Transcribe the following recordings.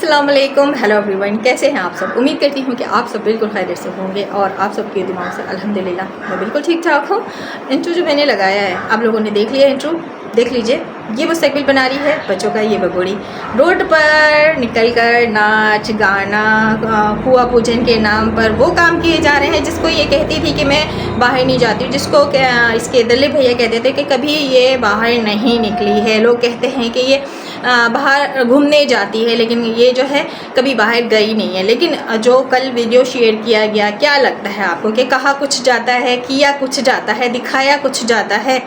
अस्सलाम वालेकुम, hello everyone, कैसे हैं आप सब। उम्मीद करती हूँ कि आप सब बिल्कुल खैरियत से होंगे और आप सबके दिमाग से अल्हम्दुलिल्लाह मैं बिल्कुल ठीक ठाक हूँ। इंट्रो जो मैंने लगाया है आप लोगों ने देख लिया, इंट्रो देख लीजिए। ये वो साइकिल बना रही है बच्चों का, ये बबूड़ी रोड पर निकल कर नाच गाना हुआ पूजन के नाम पर वो काम किए जा रहे हैं जिसको ये कहती थी कि मैं बाहर नहीं जाती हूँ, जिसको इसके दल्ले भैया कहते थे कि कभी ये बाहर नहीं निकली है। लोग कहते हैं कि ये बाहर घूमने जाती है, लेकिन ये जो है कभी बाहर गई नहीं है। लेकिन जो कल वीडियो शेयर किया गया, क्या लगता है आपको कि कहा कुछ जाता है, किया कुछ जाता है, दिखाया कुछ जाता है।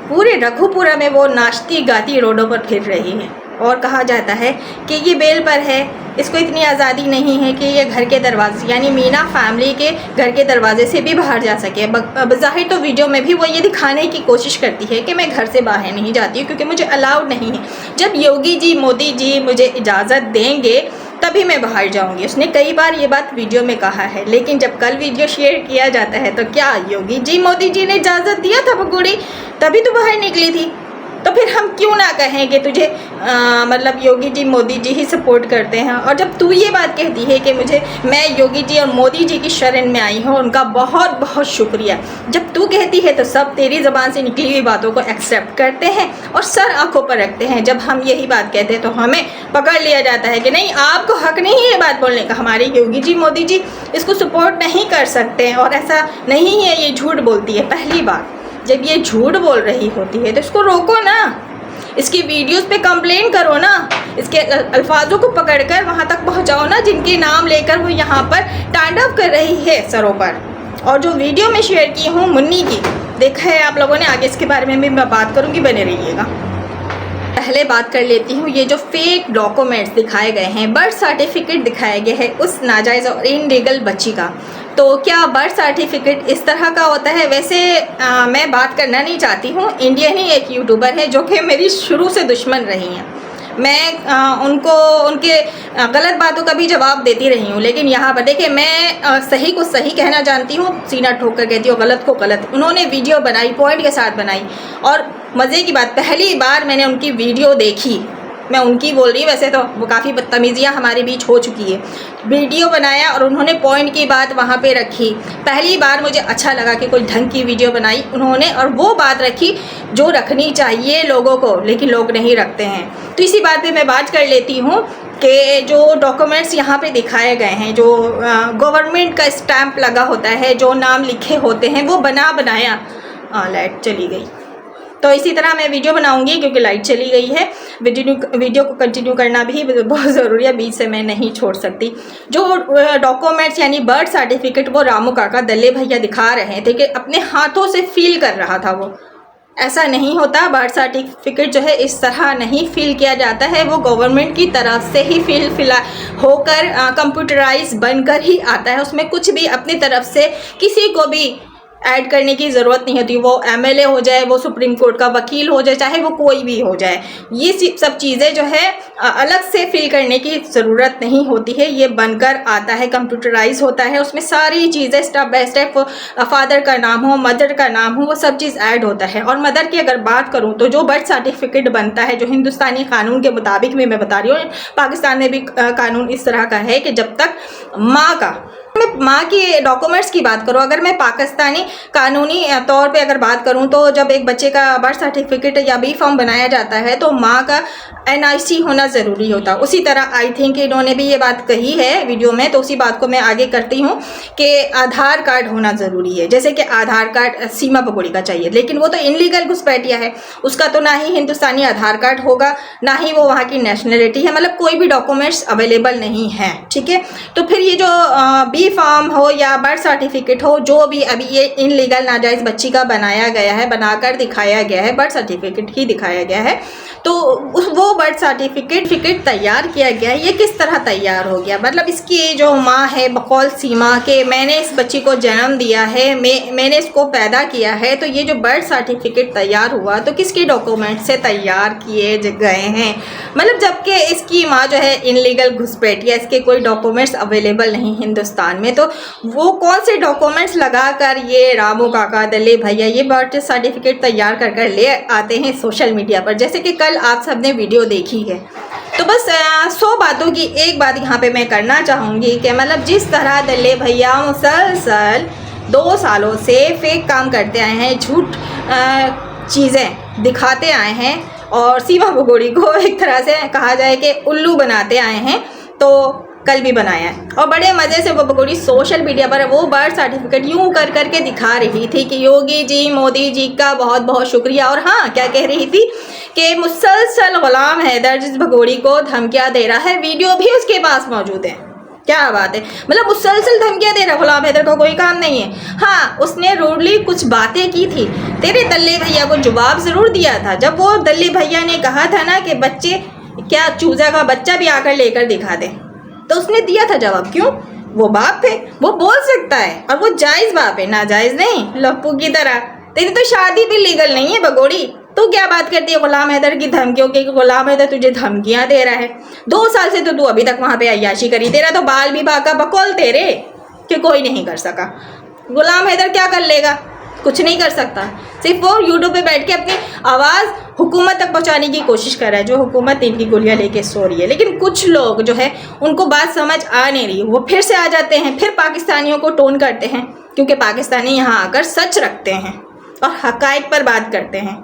पूरे रघुपुरा में वो नाचती गाती रोडों पर फिर रही है और कहा जाता है कि ये बेल पर है, इसको इतनी आज़ादी नहीं है कि ये घर के दरवाजे यानी मीना फैमिली के घर के दरवाजे से भी बाहर जा सके। बज़ाहिर तो वीडियो में भी वो ये दिखाने की कोशिश करती है कि मैं घर से बाहर नहीं जाती हूँ क्योंकि मुझे अलाउड नहीं है। जब योगी जी मोदी जी मुझे इजाज़त देंगे तभी मैं बाहर जाऊंगी। उसने कई बार ये बात वीडियो में कहा है, लेकिन जब कल वीडियो शेयर किया जाता है तो क्या योगी जी मोदी जी ने इजाज़त दिया था बगुड़ी, तभी तो बाहर निकली थी। तो फिर हम क्यों ना कहें कि तुझे मतलब योगी जी मोदी जी ही सपोर्ट करते हैं। और जब तू ये बात कहती है कि मैं योगी जी और मोदी जी की शरण में आई हूँ, उनका बहुत बहुत शुक्रिया। जब तू कहती है तो सब तेरी ज़बान से निकली हुई बातों को एक्सेप्ट करते हैं और सर आंखों पर रखते हैं। जब हम यही बात कहते हैं तो हमें पकड़ लिया जाता है कि नहीं, आपको हक नहीं है ये बात बोलने का, हमारे योगी जी मोदी जी इसको सपोर्ट नहीं कर सकते और ऐसा नहीं है, ये झूठ बोलती है। पहली बात, जब ये झूठ बोल रही होती है तो इसको रोको ना, इसकी वीडियोस पे कंप्लेन करो ना, इसके अल्फाजों को पकड़कर वहाँ तक पहुँचाओ ना जिनके नाम लेकर वो यहाँ पर तांडव कर रही है सरों पर। और जो वीडियो में शेयर की हूँ मुन्नी की, देखा है आप लोगों ने, आगे इसके बारे में भी मैं बात करूँगी, बने रहिएगा। पहले बात कर लेती हूँ, ये जो फेक डॉक्यूमेंट्स दिखाए गए हैं, बर्थ सर्टिफिकेट दिखाया गया है उस नाजायज़ और इनलीगल बच्ची का, तो क्या बर्थ सर्टिफिकेट इस तरह का होता है। वैसे मैं बात करना नहीं चाहती हूँ, इंडियन ही एक यूट्यूबर है जो कि मेरी शुरू से दुश्मन रही हैं। मैं उनको उनके गलत बातों का भी जवाब देती रही हूँ, लेकिन यहाँ पर देखिए मैं सही को सही कहना जानती हूँ, सीना ठोक कर कहती हूँ गलत को गलत। उन्होंने वीडियो बनाई, पॉइंट के साथ बनाई, और मज़े की बात पहली बार मैंने उनकी वीडियो देखी, मैं उनकी बोल रही हूँ, वैसे तो वो काफ़ी बदतमीज़ियाँ हमारे बीच हो चुकी है। वीडियो बनाया और उन्होंने पॉइंट की बात वहाँ पे रखी। पहली बार मुझे अच्छा लगा कि कोई ढंग की वीडियो बनाई उन्होंने और वो बात रखी जो रखनी चाहिए लोगों को, लेकिन लोग नहीं रखते हैं। तो इसी बात पे मैं बात कर लेती हूँ कि जो डॉक्यूमेंट्स यहाँ पे दिखाए गए हैं, जो गवर्नमेंट का स्टैंप लगा होता है, जो नाम लिखे होते हैं, वो बनाया लाइट चली गई, तो इसी तरह मैं वीडियो बनाऊंगी क्योंकि लाइट चली गई है। वीडियो को कंटिन्यू करना भी बहुत ज़रूरी है, बीच से मैं नहीं छोड़ सकती। जो डॉक्यूमेंट्स यानी बर्थ सर्टिफिकेट वो रामू काका दल्ले भैया दिखा रहे थे कि अपने हाथों से फील कर रहा था, वो ऐसा नहीं होता। बर्थ सर्टिफिकेट जो है इस तरह नहीं फिल किया जाता है, वो गवर्नमेंट की तरफ से ही फिल होकर कंप्यूटराइज बनकर ही आता है। उसमें कुछ भी अपनी तरफ से किसी को भी ऐड करने की ज़रूरत नहीं होती। वो एमएलए हो जाए, वो सुप्रीम कोर्ट का वकील हो जाए, चाहे वो कोई भी हो जाए, ये सब चीज़ें जो है अलग से फिल करने की ज़रूरत नहीं होती है। ये बनकर आता है, कंप्यूटराइज होता है, उसमें सारी चीज़ें स्टेप बाय स्टेप, फादर का नाम हो, मदर का नाम हो, वो सब चीज़ ऐड होता है। और मदर की अगर बात करूँ तो जो बर्थ सर्टिफिकेट बनता है, जो हिंदुस्तानी कानून के मुताबिक भी मैं बता रही हूँ, पाकिस्तान में भी कानून इस तरह का है कि जब तक माँ की डॉक्यूमेंट्स की बात करूँ, अगर मैं पाकिस्तानी कानूनी तौर पे अगर बात करूँ तो जब एक बच्चे का बर्थ सर्टिफिकेट या बी फॉर्म बनाया जाता है तो माँ का एनआईसी होना ज़रूरी होता है। उसी तरह आई थिंक इन्होंने भी ये बात कही है वीडियो में, तो उसी बात को मैं आगे करती हूँ कि आधार कार्ड होना ज़रूरी है। जैसे कि आधार कार्ड सीमा बगोड़ी का चाहिए, लेकिन वो तो इनलीगल घुसपैठिया है, उसका तो ना ही हिंदुस्तानी आधार कार्ड होगा, ना ही वो वहाँ की नेशनलिटी है, मतलब कोई भी डॉक्यूमेंट्स अवेलेबल नहीं है। ठीक है, तो फिर ये जो बी फॉर्म हो या बर्थ सर्टिफिकेट हो, जो भी अभी ये इनलीगल नाजायज़ बच्ची का बनाया गया है, बनाकर दिखाया गया है, बर्थ सर्टिफिकेट ही दिखाया गया है, तो वो बर्थ सर्टिफिकेट तैयार किया गया है। ये किस तरह तैयार हो गया, मतलब इसकी जो माँ है बकौल सीमा के मैंने इस बच्ची को जन्म दिया है, मैंने इसको पैदा किया है, तो ये जो बर्थ सर्टिफिकेट तैयार हुआ तो किसके डॉक्यूमेंट से तैयार किए गए हैं। मतलब जबकि इसकी माँ जो है इनलीगल घुसपैठिया, इसके कोई डॉक्यूमेंट्स अवेलेबल नहीं हिंदुस्तान में, तो वो कौन से डॉक्यूमेंट्स लगाकर ये ये रामू काका, दल्ले भैया ये बर्थ सर्टिफिकेट तैयार कर कर ले आते हैं सोशल मीडिया पर, जैसे कि कल आप सब ने वीडियो देखी है। तो बस 100 बातों की एक बात यहाँ पे मैं करना चाहूँगी कि मतलब जिस तरह दल्ले भैया मुसलसल 2 सालों से फेक काम करते आए हैं, झूठ चीज़ें दिखाते आए हैं और सीमा भगोड़ी को एक तरह से कहा जाए कि उल्लू बनाते आए हैं, तो कल भी बनाया है। और बड़े मज़े से वो भगोड़ी सोशल मीडिया पर वो बर्थ सर्टिफिकेट यूँ कर करके दिखा रही थी कि योगी जी, मोदी जी का बहुत बहुत शुक्रिया। और हाँ, क्या कह रही थी कि मुसलसल गुलाम हैदर जिस भगोड़ी को धमकियाँ दे रहा है, वीडियो भी उसके पास मौजूद है। क्या बात है, मतलब मुसलसल धमकियाँ दे रहा है। गुलाम हैदर का कोई काम नहीं है। हाँ, उसने रूडली कुछ बातें की थी, तेरे दल्ले भैया को जवाब ज़रूर दिया था। जब वो दल्ले भैया ने कहा था ना कि बच्चे क्या चूज़ा का बच्चा भी आकर लेकर दिखा दे, तो उसने दिया था जवाब। क्यों? वो बाप है, वो बोल सकता है और वो जायज़ बाप है, नाजायज़ नहीं। लप्पू की तरह तेरी तो शादी भी लीगल नहीं है भगोड़ी, तू क्या बात करती है गुलाम हैदर की धमकियों की? गुलाम हैदर तुझे धमकियां दे रहा है। 2 साल से तो तू अभी तक वहाँ पे अय्याशी करी, तेरा तो बाल विभाग का बकौल तेरे कि कोई नहीं कर सका। गुलाम हैदर क्या कर लेगा? कुछ नहीं कर सकता। सिर्फ वो यूट्यूब पे बैठ के अपनी आवाज़ हुकूमत तक पहुंचाने की कोशिश कर रहा है, जो हुकूमत इनकी गोलियां लेके सो रही है। लेकिन कुछ लोग जो है उनको बात समझ आ नहीं रही, वो फिर से आ जाते हैं, फिर पाकिस्तानियों को टोन करते हैं, क्योंकि पाकिस्तानी यहाँ आकर सच रखते हैं और हक़ाइक़ पर बात करते हैं।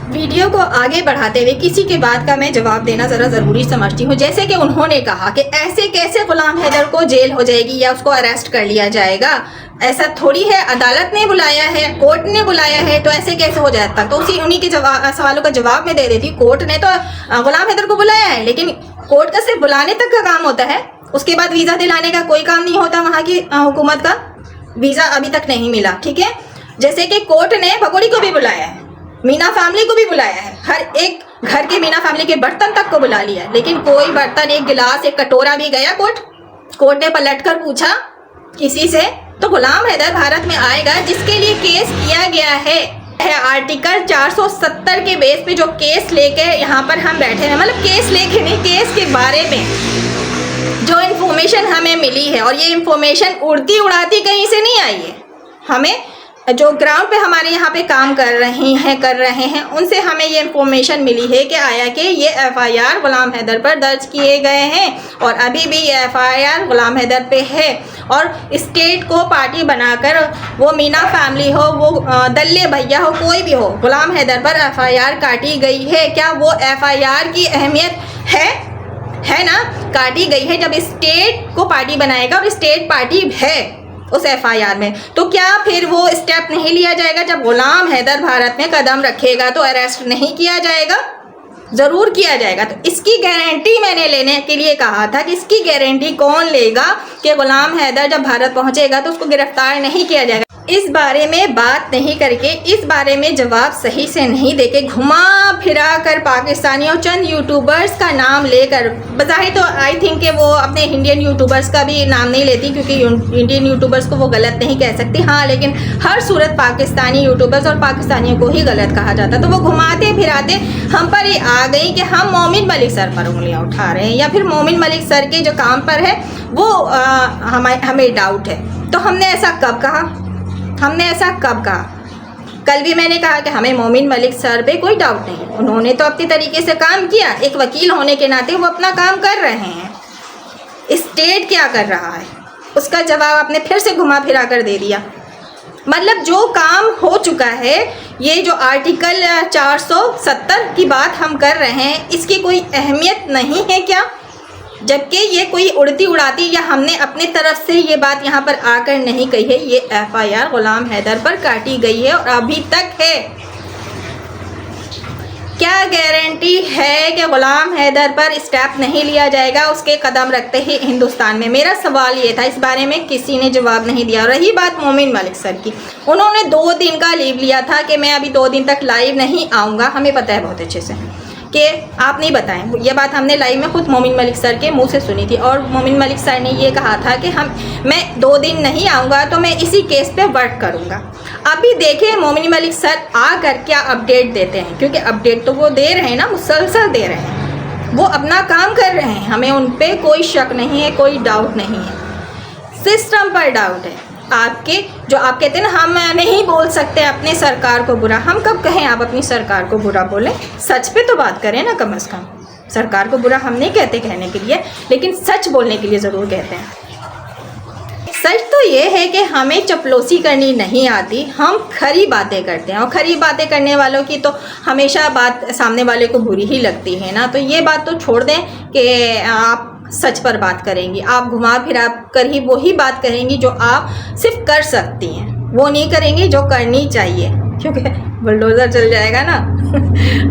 वीडियो को आगे बढ़ाते हुए किसी के बात का मैं जवाब देना ज़रा ज़रूरी समझती हूँ। जैसे कि उन्होंने कहा कि ऐसे कैसे गुलाम हैदर को जेल हो जाएगी या उसको अरेस्ट कर लिया जाएगा, ऐसा थोड़ी है। अदालत ने बुलाया है, कोर्ट ने बुलाया है, तो ऐसे कैसे हो जाता? तो उन्हीं के सवालों का जवाब मैं दे देती। कोर्ट ने तो गुलाम हैदर को बुलाया है, लेकिन कोर्ट का सिर्फ बुलाने तक का काम होता है, उसके बाद वीज़ा दिलाने का कोई काम नहीं होता। वहाँ की हुकूमत का वीज़ा अभी तक नहीं मिला, ठीक है। जैसे कि कोर्ट ने भगोड़ी को भी बुलाया है, मीना फैमिली को भी बुलाया है, हर एक घर के मीना फैमिली के बर्तन तक को बुला लिया है, लेकिन कोई बर्तन, एक गिलास, एक कटोरा भी गया कोर्ट ने पलटकर पूछा किसी से? तो गुलाम हैदर भारत में आएगा जिसके लिए केस किया गया है आर्टिकल 470 के बेस पे जो केस लेके यहाँ पर हम बैठे हैं, मतलब केस लेके नहीं, केस के बारे में जो इन्फॉर्मेशन हमें मिली है, और ये इन्फॉर्मेशन उड़ती उड़ाती कहीं से नहीं आई है। हमें जो ग्राउंड पे हमारे यहाँ पे काम कर रहे हैं उनसे हमें ये इन्फॉर्मेशन मिली है कि आया कि ये FIR गुलाम हैदर पर दर्ज किए गए हैं और अभी भी ये FIR गुलाम हैदर पे है। और स्टेट को पार्टी बनाकर वो मीना फैमिली हो, वो दल्ले भैया हो, कोई भी हो, गुलाम हैदर पर FIR काटी गई है। क्या वो FIR की अहमियत है ना? काटी गई है। जब स्टेट को पार्टी बनाएगा और स्टेट पार्टी है उस FIR में, तो क्या फिर वो स्टेप नहीं लिया जाएगा? जब गुलाम हैदर भारत में कदम रखेगा तो अरेस्ट नहीं किया जाएगा? ज़रूर किया जाएगा। तो इसकी गारंटी मैंने लेने के लिए कहा था कि इसकी गारंटी कौन लेगा कि गुलाम हैदर जब भारत पहुंचेगा तो उसको गिरफ्तार नहीं किया जाएगा। इस बारे में बात नहीं करके, इस बारे में जवाब सही से नहीं देके, घुमा फिरा कर पाकिस्तानी और चंद यूट्यूबर्स का नाम लेकर, बज़ाहिर तो आई थिंक कि वो अपने इंडियन यूट्यूबर्स का भी नाम नहीं लेती, क्योंकि इंडियन यूट्यूबर्स को वो गलत नहीं कह सकती। हाँ, लेकिन हर सूरत पाकिस्तानी यूट्यूबर्स और पाकिस्तानियों को ही गलत कहा जाता। तो वो घुमाते फिराते हम पर ही आ गई कि हम मोमिन मलिक सर पर उंगलियाँ उठा रहे हैं, या फिर मोमिन मलिक सर के जो काम पर है वो हमें डाउट है। तो हमने ऐसा कब कहा? कल भी मैंने कहा कि हमें मोमिन मलिक सर पे कोई डाउट नहीं, उन्होंने तो अपनी तरीके से काम किया, एक वकील होने के नाते वो अपना काम कर रहे हैं। स्टेट क्या कर रहा है उसका जवाब आपने फिर से घुमा फिरा कर दे दिया। मतलब जो काम हो चुका है, ये जो आर्टिकल 470 की बात हम कर रहे हैं, इसकी कोई अहमियत नहीं है क्या? जबकि ये कोई उड़ती उड़ाती, या हमने अपने तरफ से ये बात यहाँ पर आकर नहीं कही है। ये FIR गुलाम हैदर पर काटी गई है और अभी तक है। क्या गारंटी है कि गुलाम हैदर पर स्टेप नहीं लिया जाएगा उसके कदम रखते ही हिंदुस्तान में? मेरा सवाल ये था, इस बारे में किसी ने जवाब नहीं दिया। रही बात मोमिन मलिक सर की, उन्होंने 2 दिन का लीव लिया था कि मैं अभी 2 दिन तक लाइव नहीं आऊँगा। हमें पता है बहुत अच्छे से कि आप नहीं बताएं, ये बात हमने लाइव में खुद मोमिन मलिक सर के मुंह से सुनी थी। और मोमिन मलिक सर ने ये कहा था कि मैं 2 दिन नहीं आऊँगा तो मैं इसी केस पे वर्क करूँगा। अभी देखिए मोमिन मलिक सर आकर क्या अपडेट देते हैं, क्योंकि अपडेट तो वो दे रहे हैं ना, मुसलसल दे रहे हैं, वो अपना काम कर रहे हैं। हमें उन पर कोई शक नहीं है, कोई डाउट नहीं है। सिस्टम पर डाउट है आपके जो आप कहते हैं ना हम नहीं बोल सकते अपने सरकार को बुरा, हम कब कहें आप अपनी सरकार को बुरा बोलें? सच पे तो बात करें ना कम से कम। सरकार को बुरा हम नहीं कहते कहने के लिए, लेकिन सच बोलने के लिए ज़रूर कहते हैं। सच तो ये है कि हमें चपलोसी करनी नहीं आती, हम खरी बातें करते हैं और खरी बातें करने वालों की तो हमेशा बात सामने वाले को बुरी ही लगती है ना। तो ये बात तो छोड़ दें कि आप सच पर बात करेंगी, आप घुमा फिरा कर ही वही बात करेंगी जो आप सिर्फ कर सकती हैं, वो नहीं करेंगी जो करनी चाहिए, क्योंकि बुलडोज़र चल जाएगा ना।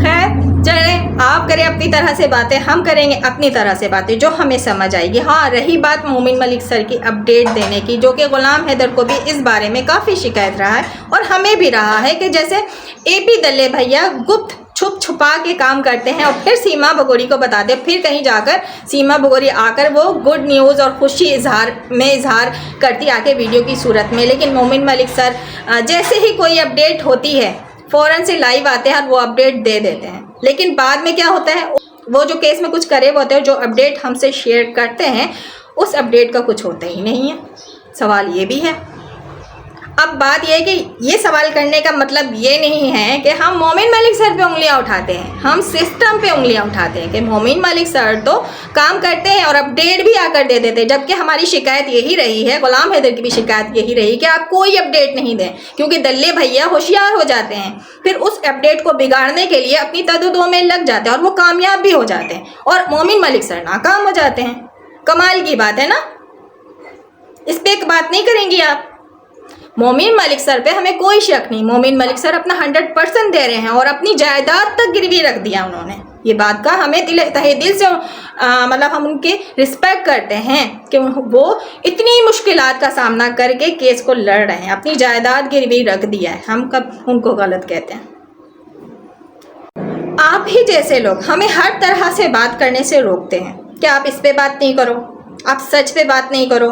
खैर चले, आप करें अपनी तरह से बातें, हम करेंगे अपनी तरह से बातें जो हमें समझ आएगी। हाँ, रही बात मोमिन मलिक सर की अपडेट देने की, जो कि गुलाम हैदर को भी इस बारे में काफ़ी शिकायत रहा है और हमें भी रहा है कि जैसे AP दल्ले भैया गुप्त छुपा के काम करते हैं और फिर सीमा बगोरी को बताते हैं, फिर कहीं जाकर सीमा बगोरी आकर वो गुड न्यूज़ और खुशी इजहार करती आके वीडियो की सूरत में। लेकिन मोमिन मलिक सर जैसे ही कोई अपडेट होती है फ़ौरन से लाइव आते हैं और वो अपडेट दे देते हैं। लेकिन बाद में क्या होता है, वो जो केस में कुछ करे वो होते हैं, जो अपडेट हमसे शेयर करते हैं उस अपडेट का कुछ होता ही नहीं है। सवाल ये भी है। अब बात यह है कि ये सवाल करने का मतलब ये नहीं है कि हम मोमिन मलिक सर पे उंगलियां उठाते हैं, हम सिस्टम पे उंगलियां उठाते हैं कि मोमिन मलिक सर तो काम करते हैं और अपडेट भी आकर दे देते हैं। जबकि हमारी शिकायत यही रही है, गुलाम हैदर की भी शिकायत यही रही कि आप कोई अपडेट नहीं दें, क्योंकि दल्ले भैया होशियार हो जाते हैं, फिर उस अपडेट को बिगाड़ने के लिए अपनी तददो में लग जाते हैं और वो कामयाब भी हो जाते हैं और मोमिन मलिक सर नाकाम हो जाते हैं। कमाल की बात है ना। इस पर एक बात नहीं करेंगी आप? मोमिन मलिक सर पे हमें कोई शक नहीं, मोमिन मलिक सर अपना 100% दे रहे हैं और अपनी जायदाद तक गिरवी रख दिया उन्होंने। ये बात का हमें तहे दिल से मतलब हम उनके रिस्पेक्ट करते हैं कि वो इतनी मुश्किलात का सामना करके केस को लड़ रहे हैं, अपनी जायदाद गिरवी रख दिया है। हम कब उनको गलत कहते हैं? आप ही जैसे लोग हमें हर तरह से बात करने से रोकते हैं कि आप इस पे बात नहीं करो, आप सच पे बात नहीं करो,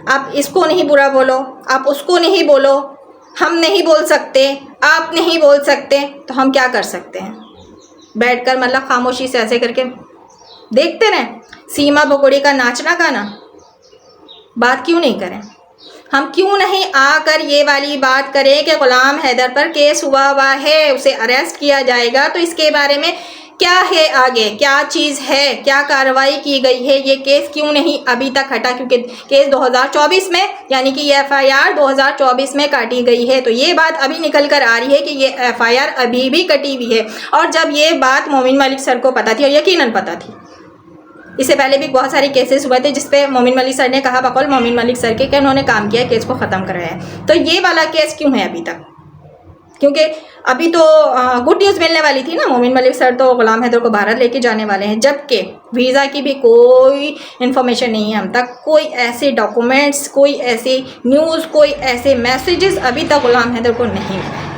आप इसको नहीं बुरा बोलो, आप उसको नहीं बोलो, हम नहीं बोल सकते, आप नहीं बोल सकते। तो हम क्या कर सकते हैं? बैठकर मतलब खामोशी से ऐसे करके देखते रहें? सीमा बगोरी का नाचना गाना बात क्यों नहीं करें? हम क्यों नहीं आकर ये वाली बात करें कि गुलाम हैदर पर केस हुआ है, उसे अरेस्ट किया जाएगा, तो इसके बारे में क्या है आगे, क्या चीज़ है, क्या कार्रवाई की गई है, ये केस क्यों नहीं अभी तक हटा? क्योंकि केस 2024 में यानी कि ये FIR 2024 में काटी गई है, तो ये बात अभी निकल कर आ रही है कि ये FIR अभी भी कटी हुई है। और जब ये बात मोमिन मलिक सर को पता थी, और यकीनन पता थी, इससे पहले भी बहुत सारे केसेस हुए थे जिसपे मोमिन मलिक सर ने कहा बकौल मोमिन मलिक सर के कि उन्होंने काम किया, केस को ख़त्म कराया है। तो ये वाला केस क्यों है अभी तक? क्योंकि अभी तो गुड न्यूज़ मिलने वाली थी ना, मोमिन मलिक सर तो गुलाम हैदर को भारत लेके जाने वाले हैं, जबकि वीज़ा की भी कोई इन्फॉर्मेशन नहीं है हम तक, कोई ऐसे डॉक्यूमेंट्स, कोई ऐसे न्यूज़, कोई ऐसे मैसेजेस अभी तक गुलाम हैदर को नहीं मिले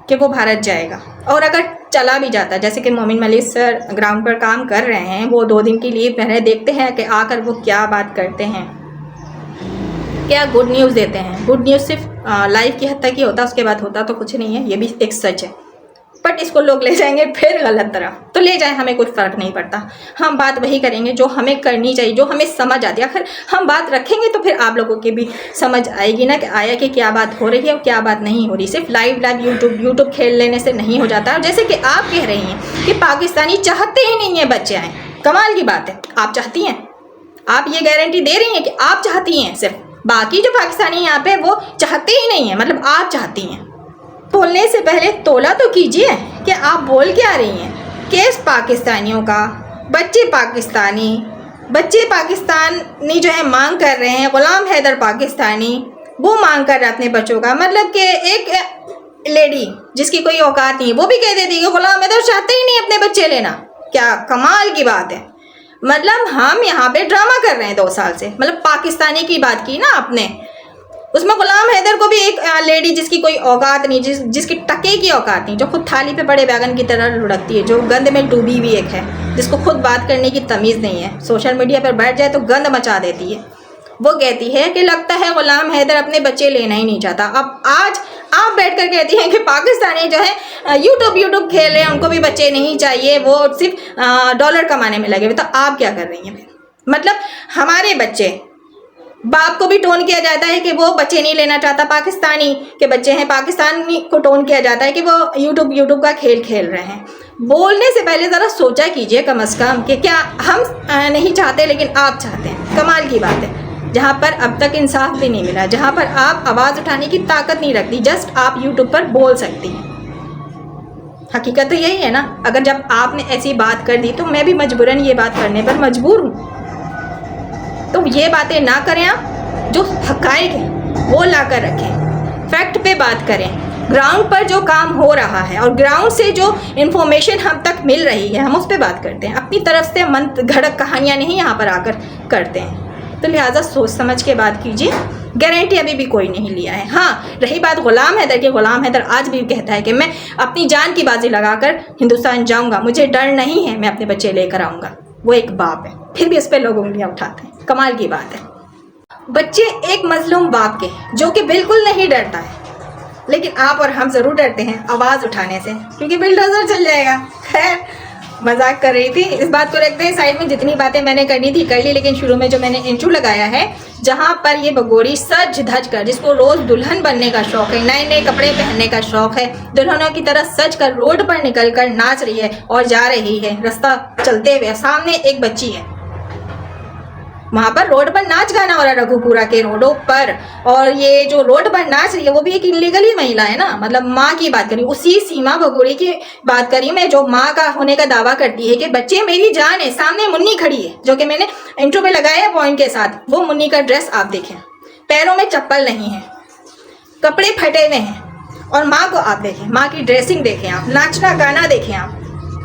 कि वो भारत जाएगा। और अगर चला भी जाता, जैसे कि मोमिन मलिक सर ग्राउंड पर काम कर रहे हैं, वो 2 दिन की लीव पहले देखते हैं कि आकर वो क्या बात करते हैं, क्या गुड न्यूज़ देते हैं। गुड न्यूज़ सिर्फ लाइफ की हद तक ही होता, उसके बाद होता तो कुछ नहीं है, ये भी एक सच है। बट इसको लोग ले जाएंगे फिर गलत तरफ, तो ले जाएं, हमें कुछ फ़र्क नहीं पड़ता। हम बात वही करेंगे जो हमें करनी चाहिए, जो हमें समझ आती है। आखिर हम बात रखेंगे तो फिर आप लोगों की भी समझ आएगी ना कि आया कि क्या बात हो रही है और क्या बात नहीं हो रही। सिर्फ लाइव यूट्यूब खेल लेने से नहीं हो जाता। और जैसे कि आप कह रही हैं कि पाकिस्तानी चाहते ही नहीं है बच्चे आएँ, कमाल की बात है। आप चाहती हैं, आप ये गारंटी दे रही हैं कि आप चाहती हैं, सिर्फ बाकी जो पाकिस्तानी यहाँ पे वो चाहते ही नहीं है, मतलब आप चाहती हैं। बोलने से पहले तोला तो कीजिए कि आप बोल क्या रही हैं। केस पाकिस्तानियों का, बच्चे पाकिस्तानी जो है मांग कर रहे हैं, गुलाम हैदर पाकिस्तानी वो मांग कर रहे हैं अपने बच्चों का। मतलब कि एक लेडी जिसकी कोई औकात नहीं, वो भी कह देती कि गुलाम हैदर चाहते ही नहीं अपने बच्चे लेना। क्या कमाल की बात है। मतलब हम यहाँ पे ड्रामा कर रहे हैं 2 साल से। मतलब पाकिस्तानी की बात की ना आपने, उसमें गुलाम हैदर को भी एक लेडी जिसकी कोई औकात नहीं, जिसकी टके की औकात नहीं, जो खुद थाली पे पड़े बैगन की तरह लुढ़कती है, जो गंद में डूबी हुई एक है, जिसको खुद बात करने की तमीज़ नहीं है, सोशल मीडिया पर बैठ जाए तो गंद मचा देती है। वो कहती है कि लगता है गुलाम हैदर अपने बच्चे लेना ही नहीं चाहता। अब आज आप बैठकर कहती हैं कि पाकिस्तानी जो है यूट्यूब खेल रहे हैं, उनको भी बच्चे नहीं चाहिए, वो सिर्फ डॉलर कमाने में लगे हुए। तो आप क्या कर रही हैं फिर? मतलब हमारे बच्चे बाप को भी टोन किया जाता है कि वो बच्चे नहीं लेना चाहता, पाकिस्तानी के बच्चे हैं, पाकिस्तानी को टोन किया जाता है कि वो यूट्यूब का खेल खेल रहे हैं। बोलने से पहले ज़रा सोचा कीजिए कम से कम कि क्या हम नहीं चाहते लेकिन आप चाहते हैं। कमाल की बात है, जहाँ पर अब तक इंसाफ भी नहीं मिला, जहाँ पर आप आवाज़ उठाने की ताकत नहीं रखती, जस्ट आप यूट्यूब पर बोल सकती हैं। हकीकत तो यही है ना। अगर जब आपने ऐसी बात कर दी तो मैं भी मजबूरन ये बात करने पर मजबूर हूँ। तो ये बातें ना करें आप, जो हक़ाइक़ है वो ला कर रखें, फैक्ट पे बात करें। ग्राउंड पर जो काम हो रहा है और ग्राउंड से जो इन्फॉर्मेशन हम तक मिल रही है हम उस पर बात करते हैं। अपनी तरफ से मन घड़क कहानियाँ नहीं यहाँ पर आकर करते हैं। तो लिहाजा सोच समझ के बात कीजिए। गारंटी अभी भी कोई नहीं लिया है। हाँ, रही बात गुलाम हैदर की, गुलाम हैदर आज भी कहता है कि मैं अपनी जान की बाजी लगाकर हिंदुस्तान जाऊँगा, मुझे डर नहीं है, मैं अपने बच्चे लेकर आऊँगा। वो एक बाप है, फिर भी उस पर लोग उंगलियाँ उठाते हैं। कमाल की बात है। बच्चे एक मजलूम बाप के जो कि बिल्कुल नहीं डरता है, लेकिन आप और हम ज़रूर डरते हैं आवाज़ उठाने से, क्योंकि बिल्डोजर चल जाएगा। खैर, मजाक कर रही थी, इस बात को रखते हैं साइड में। जितनी बातें मैंने करनी थी कर ली, लेकिन शुरू में जो मैंने इंट्रो लगाया है, जहाँ पर ये बगोड़ी सज धज कर, जिसको रोज़ दुल्हन बनने का शौक़ है, नए नए कपड़े पहनने का शौक़ है, दुल्हनों की तरह सज कर रोड पर निकल कर नाच रही है और जा रही है रास्ता चलते हुए। सामने एक बच्ची है, वहाँ पर रोड पर नाच गाना हो रहा है, रघुपुरा के रोडों पर। और ये जो रोड पर नाच रही है वो भी एक इलीगली महिला है ना, मतलब माँ की बात करी, उसी सीमा भगोड़ी की बात करी मैं, जो माँ का होने का दावा करती है कि बच्चे मेरी जान है। सामने मुन्नी खड़ी है, जो कि मैंने इंट्रो पे लगाया है पॉइंट के साथ। वो मुन्नी का ड्रेस आप देखें, पैरों में चप्पल नहीं है, कपड़े फटे हुए हैं। और माँ को आप देखें, माँ की ड्रेसिंग देखें आप, नाचना गाना देखें आप।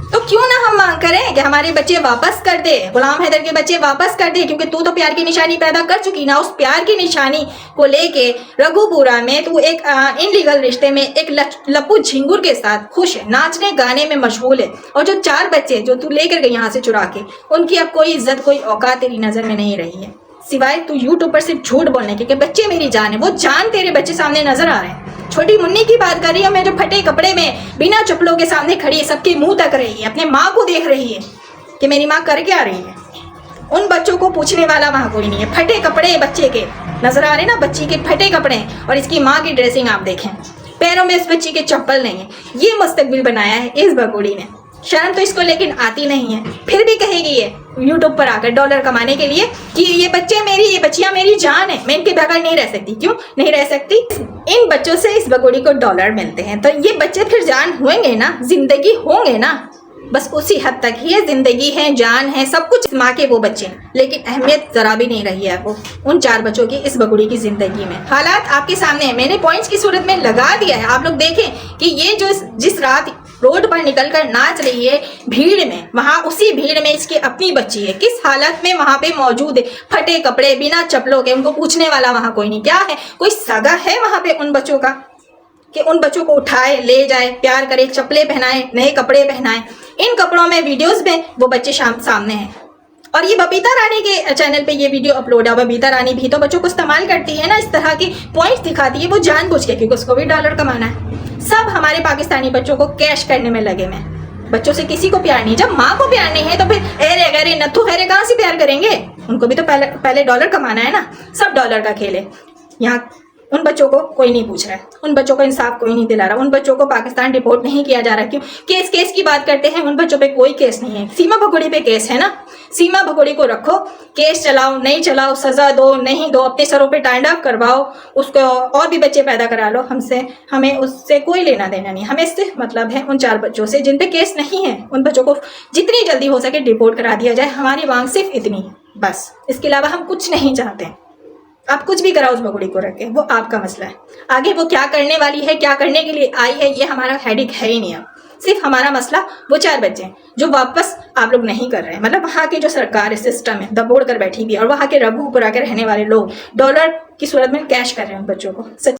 तो क्यों ना हम मांग करें कि हमारे बच्चे वापस कर दे, गुलाम हैदर के बच्चे वापस कर दे, क्योंकि तू तो प्यार की निशानी पैदा कर चुकी ना। उस प्यार की निशानी को लेके रघुपुरा में तू एक इनलीगल रिश्ते में एक लप्पू झिंगुर के साथ खुश है, नाचने गाने में मशगूल है। और जो 4 बच्चे जो तू लेकर गई यहाँ से चुरा के, उनकी अब कोई इज्जत कोई औकात तेरी नज़र में नहीं रही है, सिवाय तू यूट्यूब पर सिर्फ झूठ बोलने के कि बच्चे मेरी जान है। वो जान तेरे बच्चे सामने नजर आ रहे हैं। छोटी मुन्नी की बात कर रही है मैं, जो फटे कपड़े में बिना चप्पलों के सामने खड़ी है, सबके मुंह तक रही है, अपने माँ को देख रही है कि मेरी माँ कर क्या रही है। उन बच्चों को पूछने वाला वहाँ कोई नहीं है। फटे कपड़े बच्चे के नजर आ रहे ना, बच्ची के फटे कपड़े, और इसकी माँ की ड्रेसिंग आप देखें, पैरों में इस बच्ची के चप्पल नहीं है। ये मुस्तकबिल बनाया है इस बगोड़ी ने। शर्म तो इसको लेकिन आती नहीं है, फिर भी कहेगी ये यूट्यूब पर आकर डॉलर कमाने के लिए कि ये बच्चे मेरी, ये बच्चियां मेरी जान है, मैं इनके बगैर नहीं रह सकती। क्यों नहीं रह सकती? इन बच्चों से इस बगोड़ी को डॉलर मिलते हैं, तो ये बच्चे फिर जान होंगे ना, जिंदगी होंगे ना, बस उसी हद तक ही है। जिंदगी है, जान है, सब कुछ माँ के वो बच्चे, लेकिन अहमियत जरा भी नहीं रही है वो उन 4 बच्चों की इस बगुड़ी की जिंदगी में। हालात आपके सामने है, मैंने पॉइंट्स की सूरत में लगा दिया है। आप लोग देखें कि ये जो जिस रात रोड पर निकलकर नाच रही है भीड़ में, वहाँ उसी भीड़ में इसकी अपनी बच्ची है, किस हालत में वहाँ पे मौजूद है, फटे कपड़े बिना चप्पलों के। उनको पूछने वाला वहाँ कोई नहीं। क्या है, कोई सगा है वहाँ पे उन बच्चों का कि उन बच्चों को उठाए ले जाए, प्यार करे, चप्पलें पहनाए, नए कपड़े पहनाए। इन कपड़ों में वीडियोस में वो बच्चे सामने हैं। और ये बबीता रानी के चैनल पे ये वीडियो अपलोड है। बबीता रानी भी तो बच्चों को इस्तेमाल करती है ना, इस तरह की पॉइंट्स दिखाती है वो जानबूझ के, क्योंकि उसको भी डॉलर कमाना है। सब हमारे पाकिस्तानी बच्चों को कैश करने में लगे में। बच्चों से किसी को प्यार नहीं। जब माँ को प्यार नहीं है तो फिर एरे गरे नथु हेरे कहाँ से प्यार करेंगे? उनको भी तो पहले डॉलर कमाना है ना। सब डॉलर का खेल है यहाँ। उन बच्चों को कोई नहीं पूछ रहा है, उन बच्चों को इंसाफ कोई नहीं दिला रहा, उन बच्चों को पाकिस्तान डिपोर्ट नहीं किया जा रहा। क्यों? केस की बात करते हैं, उन बच्चों पे कोई केस नहीं है। सीमा भगोड़ी पे केस है ना, सीमा भगोड़ी को रखो, केस चलाओ, नहीं चलाओ, सजा दो, नहीं दो, अपने सरों पे टाइम ऑफ करवाओ, उसको और भी बच्चे पैदा करा लो। हमें उससे कोई लेना देना नहीं। हमें इससे मतलब है उन 4 बच्चों से जिन पे केस नहीं है। उन बच्चों को जितनी जल्दी हो सके डिपोर्ट करा दिया जाए। हमारी मांग सिर्फ इतनी है बस, इसके अलावा हम कुछ नहीं चाहते। आप कुछ भी कराओ उस बगुड़ी को रख के, वो आपका मसला है। आगे वो क्या करने वाली है, क्या करने के लिए आई है, ये हमारा हेडिक है ही नहीं। अब सिर्फ हमारा मसला वो 4 बच्चे हैं जो वापस आप लोग नहीं कर रहे हैं। मतलब वहाँ की जो सरकार सिस्टम है दबोड़ कर बैठी हुई है, और वहाँ के रघुपुरा के रहने वाले लोग डॉलर की सूरत में कैश कर रहे हैं उन बच्चों को।